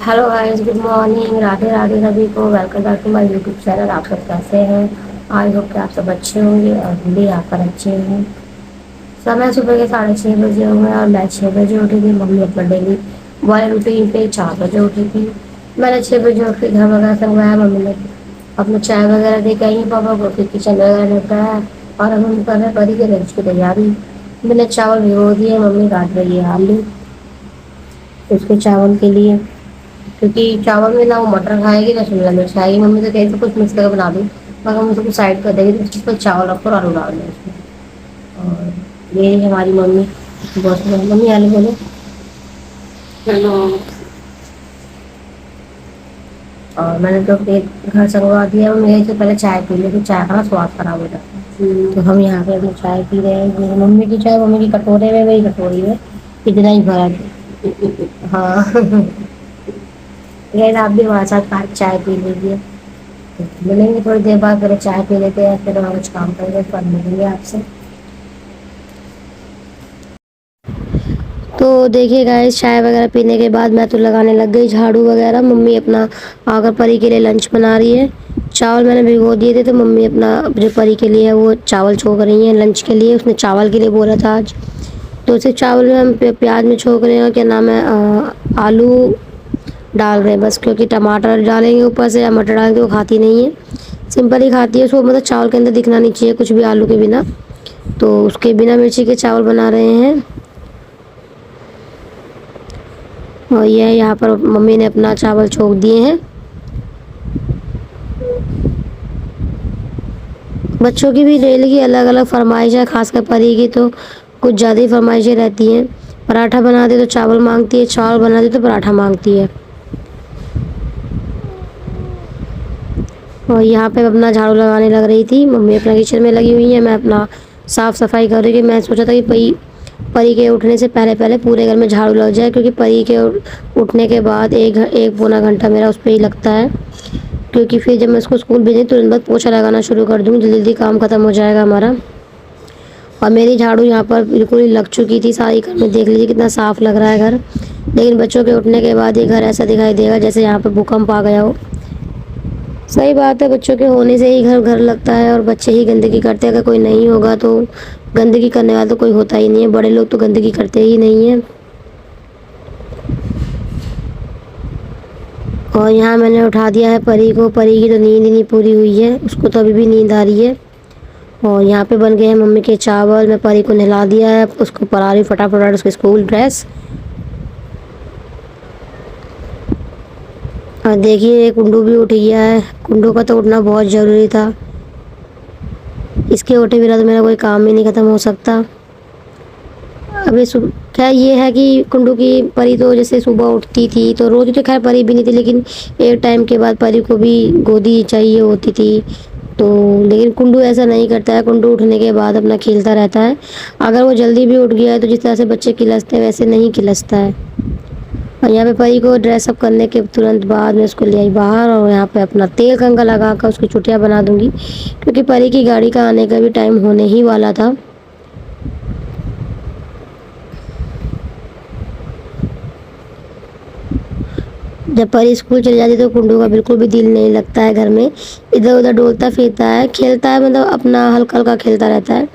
Hello guys, good morning. Radhe Radhe सभी को। Welcome back to my YouTube channel. आप सब कैसे हैं? आई होप कि आप सब अच्छे होंगे और हम भी यहाँ पर अच्छे हैं। समय सुबह के 6:30 बजे हुए और मैं 6 बजे उठी थी। मम्मी अपना डेली वाले रूटीन पे 4 बजे उठी थी। मैंने 6 बजे उठ के घर वगैरह संगवाया। मम्मी ने अपना चाय वगैरह दे के आई पापा को, फिर किचन वगैरह निपटाया और अब हम कर रहे हैं परी के लंच की तैयारी। मैंने चावल भिगो दिए, मम्मी काट रही है आलू उसके चावल के लिए, क्योंकि चावल में ना वो मटर खाएगी ना शिमला मिर्च खाएगी। मम्मी तो कही तो कुछ मिक्स करके बना दूँ, मगर मुझे कुछ साइड कर देगी तो जिस पर चावल रखो और आलू डाल दें उसमें। और ये है हमारी मम्मी। बहुत मम्मी आलू बोलो। हेलो। और मैंने तो फिर घर संगवा दिया। मम्मी यही से पहले चाय पी लेती, चाय का ना स्वाद खराब हो जाता है। तो हम यहाँ पे अपनी चाय पी रहे हैं। मेरी मम्मी की चाय मम्मी की कटोरे में, वही कटोरी में इतना ही भरा है। हाँ। गैर आप भी हमारे साथ पाँच चाय पी लीजिए। तो मिलेंगे थोड़ी देर बाद, पहले चाय पी लेते हैं फिर हम कुछ काम करेंगे, फिर मिलेंगे आपसे। तो देखिए गाइस, चाय वगैरह पीने के बाद मैं तो लगाने लग गई झाड़ू वगैरह। मम्मी अपना आकर परी के लिए लंच बना रही है। चावल मैंने भिगो दिए थे तो मम्मी अपना जो परी के लिए है वो चावल छोक रही है लंच के लिए। उसने चावल के लिए बोला था आज, तो उसे चावल में हम प्याज में छोक रहे हैं और क्या नाम है आलू डाल रहे हैं बस, क्योंकि टमाटर डालेंगे ऊपर से या मटर डालेंगे वो खाती नहीं है, सिंपल ही खाती है। उसको मतलब चावल के अंदर दिखना नहीं चाहिए कुछ भी आलू के बिना, तो उसके बिना मिर्ची के चावल बना रहे हैं। और ये यहाँ पर मम्मी ने अपना चावल छोक दिए हैं। बच्चों की भी डेली की अलग अलग फरमाइश है, खासकर परी की तो कुछ ज़्यादा ही फरमाइशें रहती हैं। पराठा बना दे तो चावल मांगती है, चावल बना दे तो पराठा मांगती है। और यहाँ पे अपना झाड़ू लगाने लग रही थी। मम्मी अपना किचन में लगी हुई है, मैं अपना साफ़ सफाई कर रही थी। मैं सोचा था कि परी के उठने से पहले पहले पूरे घर में झाड़ू लग जाए, क्योंकि परी के उठने के बाद एक पौना घंटा मेरा उस पर ही लगता है, क्योंकि फिर जब मैं उसको स्कूल भेजी तुरंत बाद पोछा लगाना शुरू कर दूँगी, जल्दी जल्दी काम ख़त्म हो जाएगा हमारा। और मेरी झाड़ू यहाँ पर बिल्कुल ही लग चुकी थी सारी घर में। देख लीजिए कितना साफ़ लग रहा है घर, लेकिन बच्चों के उठने के बाद ये घर ऐसा दिखाई देगा जैसे यहाँ पर भूकंप आ गया हो। सही बात है, बच्चों के होने से ही घर घर लगता है और बच्चे ही गंदगी करते हैं। अगर कोई नहीं होगा तो गंदगी करने वाला तो कोई होता ही नहीं है, बड़े लोग तो गंदगी करते ही नहीं है। और यहाँ मैंने उठा दिया है परी को। परी की तो नींद ही नहीं पूरी हुई है, उसको तो अभी भी नींद आ रही है। और यहाँ पे बन गए हैं मम्मी के चावल। मैं परी को नहला दिया है, उसको पढ़ा रही फटाफट उसके स्कूल ड्रेस। और देखिए कुंडू भी उठ गया है। कुंडू का तो उठना बहुत ज़रूरी था, इसके उठे बिना तो मेरा कोई काम ही नहीं ख़त्म हो सकता। अभी खैर ये है कि कुंडू की परी तो जैसे सुबह उठती थी तो रोज़ तो खैर परी भी नहीं थी, लेकिन एक टाइम के बाद परी को भी गोदी चाहिए होती थी। तो लेकिन कुंडू ऐसा नहीं करता है, कुंडू उठने के बाद अपना खेलता रहता है। अगर वो जल्दी भी उठ गया है तो जिस तरह से बच्चे किलसते हैं वैसे नहीं किलसता है। और यहाँ पे परी को ड्रेसअप करने के तुरंत बाद मैं उसको ले आई बाहर, और यहाँ पे अपना तेल कंघा लगा कर उसकी चुटिया बना दूंगी, क्योंकि परी की गाड़ी का आने का भी टाइम होने ही वाला था। जब परी स्कूल चली जाती तो कुंडू का बिल्कुल भी दिल नहीं लगता है घर में, इधर उधर डोलता फिरता है, खेलता है, मतलब अपना हल्का हल्का खेलता रहता है।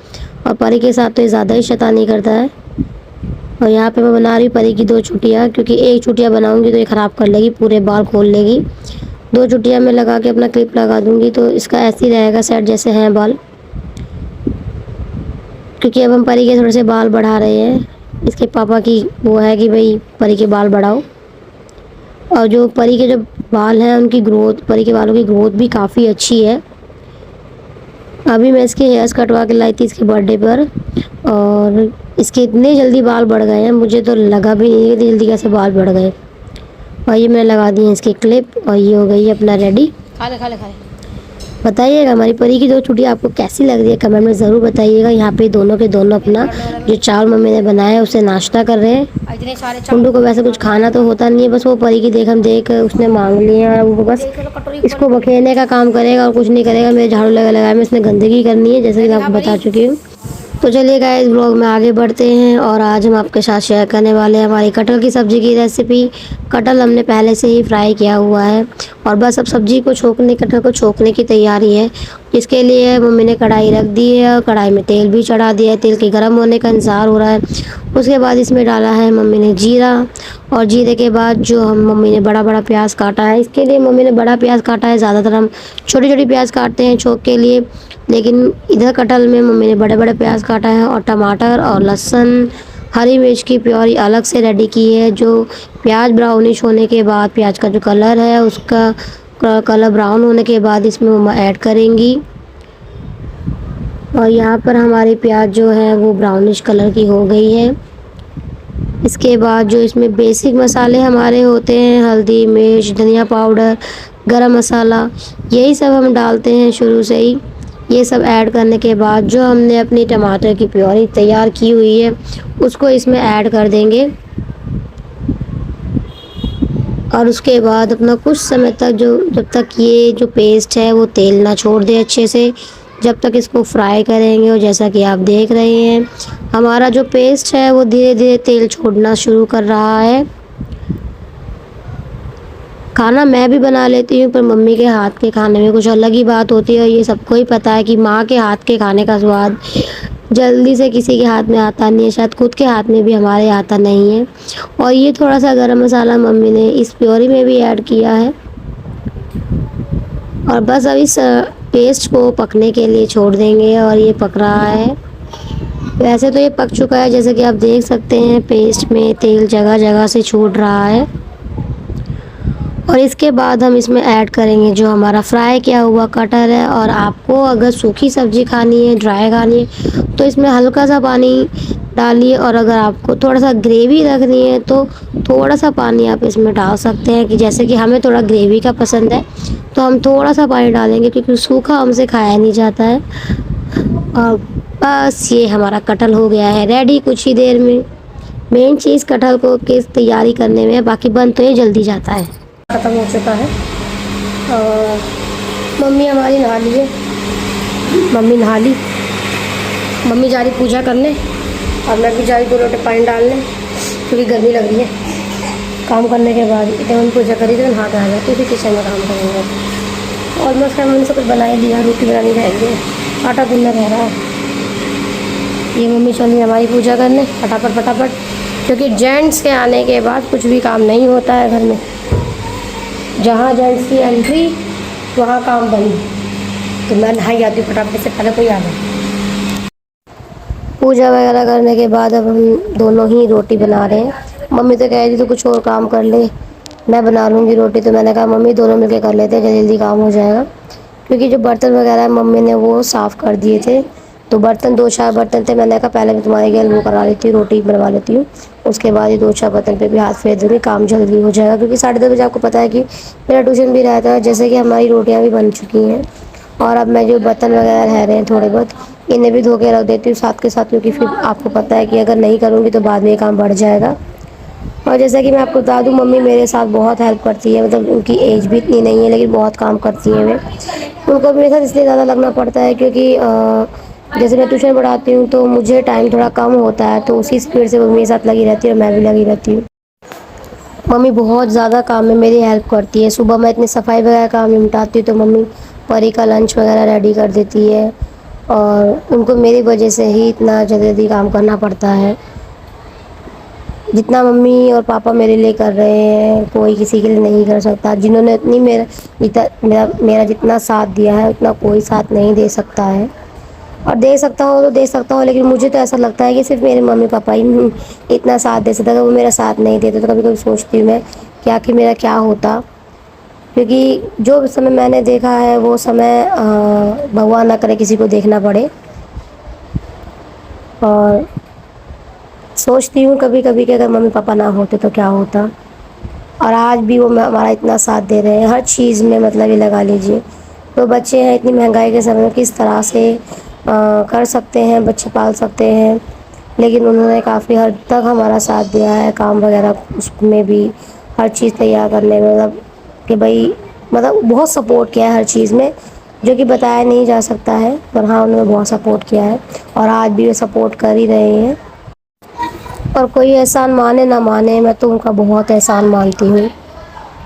और परी के साथ तो ये ज़्यादा ही शैतानी करता है। और यहाँ पे मैं बना रही हूँ परी की 2 चुटिया, क्योंकि एक चुटिया बनाऊंगी तो ये ख़राब कर लेगी, पूरे बाल खोल लेगी। 2 चुटिया में लगा के अपना क्लिप लगा दूंगी तो इसका ऐसे ही रहेगा सेट जैसे हैं बाल, क्योंकि अब हम परी के थोड़े से बाल बढ़ा रहे हैं। इसके पापा की वो है कि भाई परी के बाल बढ़ाओ। और जो परी के जो बाल हैं उनकी ग्रोथ, परी के बालों की ग्रोथ भी काफ़ी अच्छी है। अभी मैं इसके हेयर्स कटवा के लाई थी इसके बर्थडे पर, और इसके इतने जल्दी बाल बढ़ गए हैं, मुझे तो लगा भी नहीं कि जल्दी कैसे बाल बढ़ गए। और ये मैंने लगा दी है इसकी क्लिप, और ये हो गई है अपना रेडी। खा ले खा ले खा ले। बताइएगा हमारी परी की 2 चुटिया आपको कैसी लग रही है, कमेंट में ज़रूर बताइएगा। यहाँ पे दोनों के दोनों अपना जो चावल मम्मी ने बनाया है उसे नाश्ता कर रहे हैं। इतने सारे कुंडू को वैसे कुछ खाना तो होता नहीं है, बस वो परी की देख हम देख उसने मांग लिए हैं, और वो बस इसको बखेरने का काम करेगा और कुछ नहीं करेगा। मेरे झाड़ू लगाए में इसने गंदगी करनी है, जैसे कि मैं आपको बता चुकी हूँ। तो चलिए गाइस ब्लॉग में आगे बढ़ते हैं और आज हम आपके साथ शेयर करने वाले हैं हमारी कटहल की सब्ज़ी की रेसिपी। कटहल हमने पहले से ही फ्राई किया हुआ है और बस अब सब्ज़ी को कटहल को छोकने की तैयारी है। इसके लिए मम्मी ने कढ़ाई रख दी है और कढ़ाई में तेल भी चढ़ा दिया है। तेल के गर्म होने का इंतज़ार हो रहा है। उसके बाद इसमें डाला है मम्मी ने जीरा और जीरे के बाद जो मम्मी ने बड़ा बड़ा प्याज काटा है। इसके लिए मम्मी ने बड़ा प्याज काटा है, ज़्यादातर हम छोटी छोटी प्याज काटते हैं छोक के लिए, लेकिन इधर कटहल में मम्मी ने बड़े बड़े प्याज काटा है और टमाटर और लहसुन हरी मिर्च की प्योरी अलग से रेडी की है। जो प्याज ब्राउनिश होने के बाद प्याज का जो कलर है उसका कलर ब्राउन होने के बाद इसमें मम्मा ऐड करेंगी। और यहाँ पर हमारी प्याज जो है वो ब्राउनिश कलर की हो गई है। इसके बाद जो इसमें बेसिक मसाले हमारे होते हैं, हल्दी, मिर्च, धनिया पाउडर, गरम मसाला, यही सब हम डालते हैं शुरू से ही। ये सब ऐड करने के बाद जो हमने अपनी टमाटर की प्योरी तैयार की हुई है उसको इसमें ऐड कर देंगे। और उसके बाद अपना कुछ समय तक जब तक ये जो पेस्ट है वो तेल ना छोड़ दे अच्छे से, जब तक इसको फ्राई करेंगे। और जैसा कि आप देख रहे हैं हमारा जो पेस्ट है वो धीरे धीरे तेल छोड़ना शुरू कर रहा है। खाना मैं भी बना लेती हूँ पर मम्मी के हाथ के खाने में कुछ अलग ही बात होती है। और ये सबको ही पता है कि माँ के हाथ के खाने का स्वाद जल्दी से किसी के हाथ में आता नहीं है, शायद खुद के हाथ में भी हमारे आता नहीं है। और ये थोड़ा सा गरम मसाला मम्मी ने इस प्योरी में भी ऐड किया है। और बस अब इस पेस्ट को पकने के लिए छोड़ देंगे और ये पक रहा है। वैसे तो ये पक चुका है, जैसे कि आप देख सकते हैं पेस्ट में तेल जगह जगह से छूट रहा है। और इसके बाद हम इसमें ऐड करेंगे जो हमारा फ्राई किया हुआ कटहल है। और आपको अगर सूखी सब्ज़ी खानी है, ड्राई खानी है, तो इसमें हल्का सा पानी डालिए। और अगर आपको थोड़ा सा ग्रेवी रखनी है तो थोड़ा सा पानी आप इसमें डाल सकते हैं, कि जैसे कि हमें थोड़ा ग्रेवी का पसंद है तो हम थोड़ा सा पानी डालेंगे, क्योंकि सूखा हमसे खाया नहीं जाता है। और बस ये हमारा कटहल हो गया है रेडी कुछ ही देर में। मेन चीज़ कटहल को किस तैयारी करने में है, बाकी बन तो ये जल्दी जाता है। ख़त्म हो चुका है और मम्मी हमारी नहा ली है। मम्मी नहा ली, मम्मी जा रही पूजा करने और मैं भी जा रही 2 लोटे पानी डालने, क्योंकि गर्मी लग रही है। काम करने के बाद इतने मम्मी पूजा करी तो नहा के आ जाती फिर किचन में काम करेंगे। और मैं मम्मी से कुछ बना ही दिया, रोटी बनानी रहेंगे, आटा गूंदना रह रहा है। ये मम्मी चली हमारी पूजा करने फटाफट फटाफट, क्योंकि जेंट्स के आने के बाद कुछ भी काम नहीं होता है घर में। जहाँ जेंट्स की एंट्री वहाँ काम बंद। तो मैं नहाई आती हूँ फटाफट से, पहले कोई आ जाए। पूजा वगैरह करने के बाद अब हम दोनों ही रोटी बना रहे हैं। मम्मी तो कह रही थी तो कुछ और काम कर ले, मैं बना लूँगी रोटी। तो मैंने कहा मम्मी दोनों मिलकर कर लेते हैं, जल्दी जल्दी काम हो जाएगा। क्योंकि जो बर्तन वगैरह मम्मी ने वो साफ़ कर दिए थे, तो बर्तन 2-4 बर्तन थे। मैंने कहा पहले मैं तुम्हारे लिए वो करा लेती हूँ, रोटी बनवा लेती हूँ, उसके बाद ये 2-4 बर्तन पे भी हाथ फेर दूँगी, काम जल्दी हो जाएगा। क्योंकि 10:30 बजे आपको पता है कि मेरा ट्यूशन भी रहता है। जैसे कि हमारी रोटियाँ भी बन चुकी हैं और अब मैं जो बर्तन वगैरह रह रहे हैं थोड़े बहुत, इन्हें भी धो के रख देती हूँ साथ के साथ, क्योंकि फिर आपको पता है कि अगर नहीं करूँगी तो बाद में ये काम बढ़ जाएगा। और जैसा कि मैं आपको बता दूँ, मम्मी मेरे साथ बहुत हेल्प करती है। मतलब उनकी एज भी इतनी नहीं है लेकिन बहुत काम करती है। वे उनको मेरे साथ इसलिए ज़्यादा लगना पड़ता है क्योंकि जैसे मैं ट्यूशन पढ़ाती हूँ तो मुझे टाइम थोड़ा कम होता है, तो उसी स्पीड से वो मेरे साथ लगी रहती है और मैं भी लगी रहती हूँ। मम्मी बहुत ज़्यादा काम में मेरी हेल्प करती है। सुबह मैं इतनी सफाई वगैरह काम निपटाती हूँ तो मम्मी परी का लंच वगैरह रेडी कर देती है। और उनको मेरी वजह से ही इतना जल्दी काम करना पड़ता है। जितना मम्मी और पापा मेरे लिए कर रहे हैं कोई किसी के लिए नहीं कर सकता। जिन्होंने इतनी मेरा जितना साथ दिया है उतना कोई साथ नहीं दे सकता है। और दे सकता हो तो दे सकता हो, लेकिन मुझे तो ऐसा लगता है कि सिर्फ मेरे मम्मी पापा ही इतना साथ दे सकता है। अगर वो मेरा साथ नहीं देते तो कभी कभी सोचती हूँ मैं कि आखिर मेरा क्या होता। क्योंकि जो समय मैंने देखा है वो समय भगवान ना करे किसी को देखना पड़े। और सोचती हूँ कभी कभी कि अगर मम्मी पापा ना होते तो क्या होता। और आज भी वो हमारा इतना साथ दे रहे हैं हर चीज़ में, मतलब ये लगा लीजिए। तो बच्चे हैं, इतनी महंगाई के समय में किस तरह से कर सकते हैं, बच्चे पाल सकते हैं, लेकिन उन्होंने काफ़ी हद तक हमारा साथ दिया है। काम वगैरह उसमें भी हर चीज़ तैयार करने में, मतलब कि भाई मतलब बहुत सपोर्ट किया है हर चीज़ में। जो कि बताया नहीं जा सकता है, पर हाँ उन्होंने बहुत सपोर्ट किया है और आज भी वे सपोर्ट कर ही रहे हैं। और कोई एहसान माने ना माने, मैं तो उनका बहुत एहसान मानती हूँ,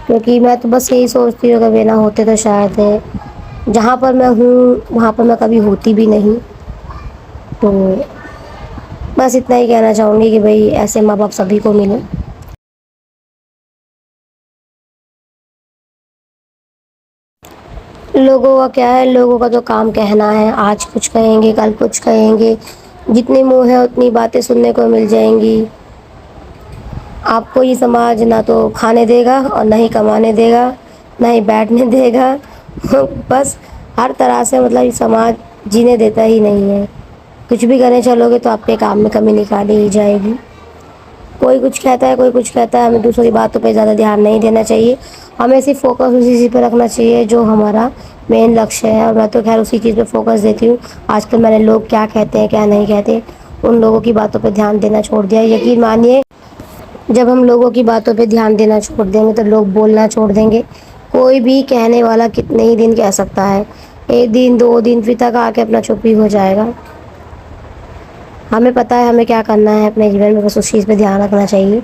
क्योंकि मैं तो बस यही सोचती हूँ अगर वे ना होते तो शायद जहाँ पर मैं हूँ वहाँ पर मैं कभी होती भी नहीं। तो बस इतना ही कहना चाहूँगी कि भाई ऐसे माँ बाप सभी को मिले। लोगों का क्या है, लोगों का तो काम कहना है, आज कुछ कहेंगे कल कुछ कहेंगे, जितनी मुँह है उतनी बातें सुनने को मिल जाएंगी। आपको ये समाज ना तो खाने देगा और ना ही कमाने देगा, ना ही बैठने देगा बस हर तरह से मतलब ये समाज जीने देता ही नहीं है। कुछ भी करने चलोगे तो आपके काम में कमी निकाली ही जाएगी। कोई कुछ कहता है कोई कुछ कहता है, हमें दूसरों की बातों पे ज़्यादा ध्यान नहीं देना चाहिए। हमें सिर्फ फोकस उसी चीज़ पर रखना चाहिए जो हमारा मेन लक्ष्य है, और मैं तो खैर उसी चीज़ पे फोकस देती हूँ। आजकल मैंने लोग क्या कहते हैं क्या नहीं कहते उन लोगों की बातों पे ध्यान देना छोड़ दिया। यकीन मानिए, जब हम लोगों की बातों पे ध्यान देना छोड़ देंगे तो लोग बोलना छोड़ देंगे। कोई भी कहने वाला कितने ही दिन कह सकता है, एक दिन दो दिन फिर तक आके अपना चुप ही हो जाएगा। हमें पता है हमें क्या करना है अपने जीवन में, बस उस चीज़ पे ध्यान रखना चाहिए।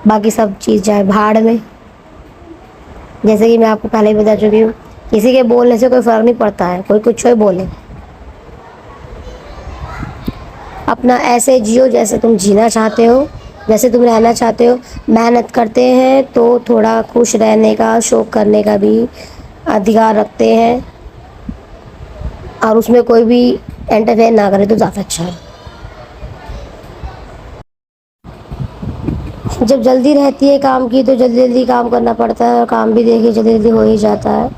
बाकी सब चीज़ जाए भाड़ में। जैसे कि मैं आपको पहले ही बता चुकी हूँ, किसी के बोलने से कोई फ़र्क नहीं पड़ता है, कोई कुछ ही बोले। अपना ऐसे जियो जैसे तुम जीना चाहते हो, जैसे तुम रहना चाहते हो। मेहनत करते हैं तो थोड़ा खुश रहने का, शौक करने का भी अधिकार रखते हैं, और उसमें कोई भी इंटरफेयर ना करे तो ज़्यादा अच्छा है। जब जल्दी रहती है काम की तो जल्दी जल्दी काम करना पड़ता है, और काम भी देखिए जल्दी जल्दी हो ही जाता है।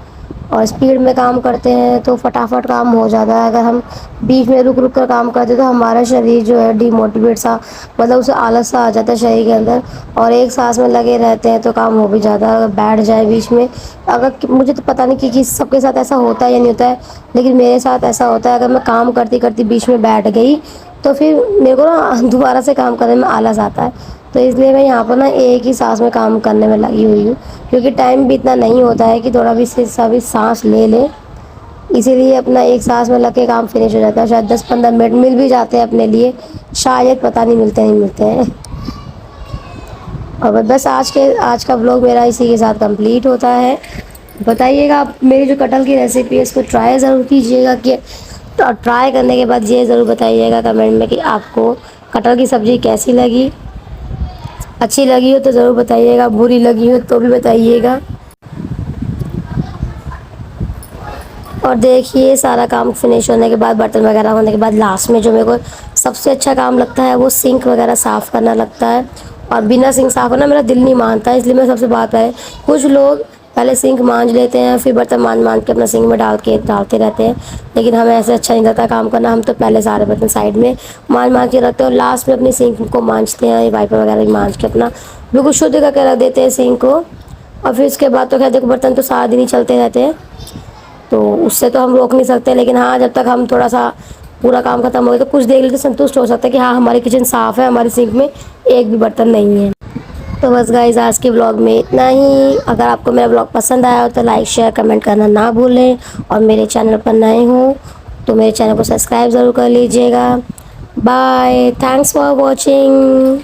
और स्पीड में काम करते हैं तो फटाफट काम हो जाता है। अगर हम बीच में रुक रुक कर काम करते हैं तो हमारा शरीर जो है डिमोटिवेट सा, मतलब उसे आलस सा आ जाता है शरीर के अंदर, और एक सांस में लगे रहते हैं तो काम हो भी जाता है। अगर बैठ जाए बीच में, अगर मुझे तो पता नहीं कि सबके साथ ऐसा होता है या नहीं होता है, लेकिन मेरे साथ ऐसा होता है। अगर मैं काम करती करती बीच में बैठ गई तो फिर मेरे को ना दोबारा से काम करने में आलस आता है। तो इसलिए मैं यहाँ पर ना एक ही सांस में काम करने में लगी हुई हूँ, क्योंकि टाइम भी इतना नहीं होता है कि थोड़ा भी सभी सांस ले ले। इसीलिए अपना एक सांस में लग के काम फिनिश हो जाता है। शायद 10-15 मिनट मिल भी जाते हैं अपने लिए, शायद पता नहीं मिलते नहीं मिलते हैं। और बस आज का व्लॉग मेरा इसी के साथ कंप्लीट होता है। बताइएगा आप मेरी जो कटहल की रेसिपी है इसको ट्राई ज़रूर कीजिएगा, कि और ट्राई करने के बाद ये ज़रूर बताइएगा कमेंट में कि आपको कटहल की सब्ज़ी कैसी लगी। अच्छी लगी हो तो ज़रूर बताइएगा, बुरी लगी हो तो भी बताइएगा। और देखिए सारा काम फिनिश होने के बाद, बर्तन वगैरह होने के बाद, लास्ट में जो मेरे को सबसे अच्छा काम लगता है वो सिंक वगैरह साफ़ करना लगता है। और बिना सिंक साफ़ करना मेरा दिल नहीं मानता है, इसलिए मैं सबसे बात है, कुछ लोग पहले सिंक मांज लेते हैं फिर बर्तन मांज मांज के अपना सिंक में डालते रहते हैं, लेकिन हमें ऐसे अच्छा नहीं लगता काम करना। हम तो पहले सारे बर्तन साइड में मांज मांज के रखते हैं और लास्ट में अपनी सिंक को मांजते हैं, वाइपर वगैरह भी मांज के अपना बिल्कुल शुद्ध करके रख देते हैं सिंक को। और फिर उसके बाद तो खैर देखो बर्तन तो सारा दिन ही चलते रहते हैं, तो उससे तो हम रोक नहीं सकते, लेकिन हाँ जब तक हम थोड़ा सा पूरा काम खत्म हो गया तो कुछ देर के लिए संतुष्ट हो सकता है कि हाँ हमारी किचन साफ़ है, हमारी सिंक में एक भी बर्तन नहीं है। तो बस गाइस आज के ब्लॉग में इतना ही। अगर आपको मेरा ब्लॉग पसंद आया हो तो लाइक शेयर कमेंट करना ना भूलें, और मेरे चैनल पर नए हो तो मेरे चैनल को सब्सक्राइब ज़रूर कर लीजिएगा। Bye, thanks for watching.